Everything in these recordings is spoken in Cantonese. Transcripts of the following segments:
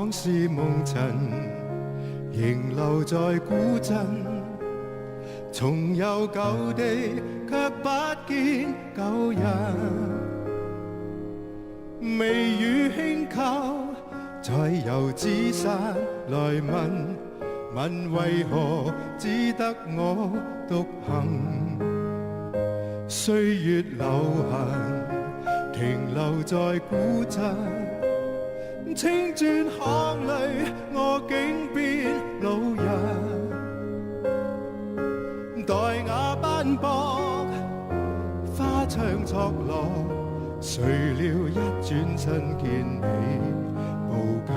往事夢塵，仍留在古鎮。重遊舊地，卻不見舊人。微雨輕叩，在油紙傘來問為何只得我獨行？歲月留痕，停留在古鎮。青磚巷裏，我竟變老人。待瓦斑駁，花窗錯落，誰料一轉身見你步近。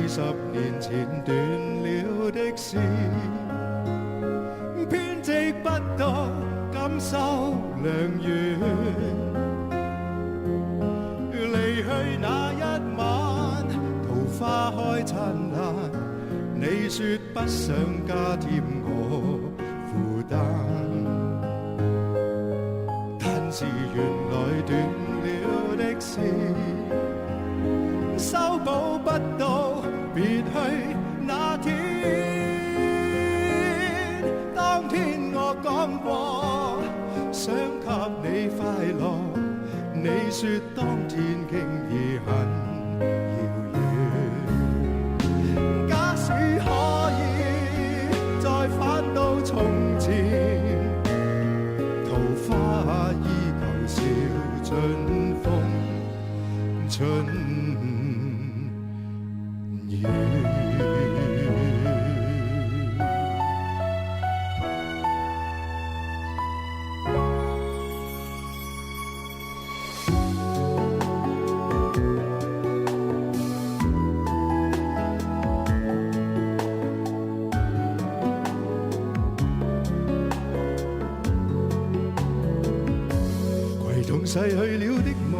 20年前斷了的事，編織不到感受良緣。離去那一晚，桃花開燦爛，你說不想加添我負擔，但是原來斷了的事，修補不到別去那天。當天我講過想給你快樂，你說當天經已很遙遠。假使可以再返到從前，桃花依舊笑春風春雨。逝去了的夢，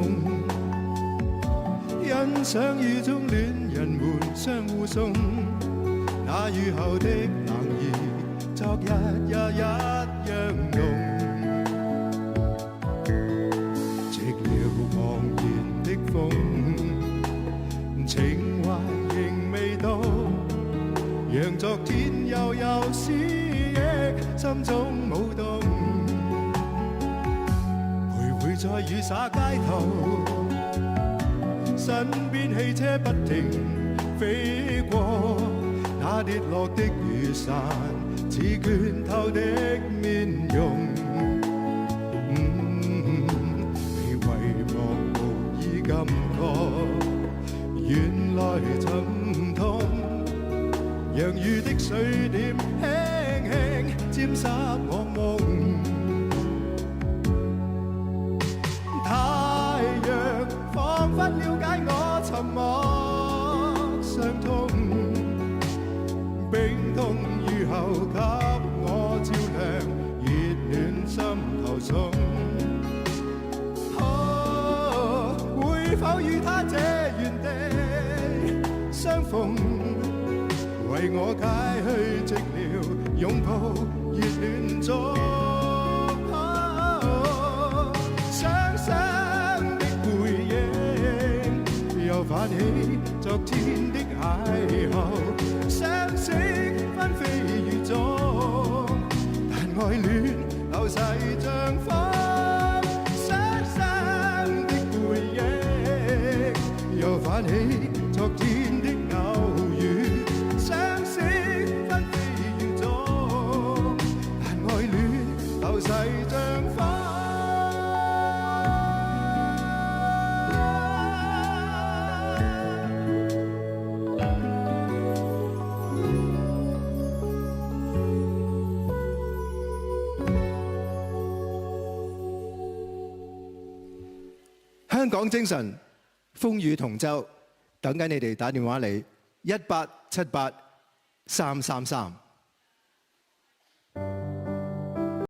欣賞雨中戀人們相互送，那雨後的冷意，昨日也一樣濃。寂寥茫然的風，情懷仍未到，讓昨天悠悠思憶心中舞動。在雨灑街頭，身邊汽車不停飛過，那跌落的雨傘似倦透的面容。被遺忘無意感覺，原來沉痛，讓雨的水點輕輕沾濕我夢。彷彿了解我沉默傷痛，冰凍雨後給我照亮，熱暖心頭送。會否與他這原地相逢，為我解去寂寥，擁抱熱戀中。又泛起昨天的邂逅，相識紛飛雨中，但愛戀流逝像風，雙生的背影。又泛起昨天的偶遇，相識紛飛雨中，但愛戀流逝像風。香港精神，風雨同舟，等緊你哋打電話嚟1878-333。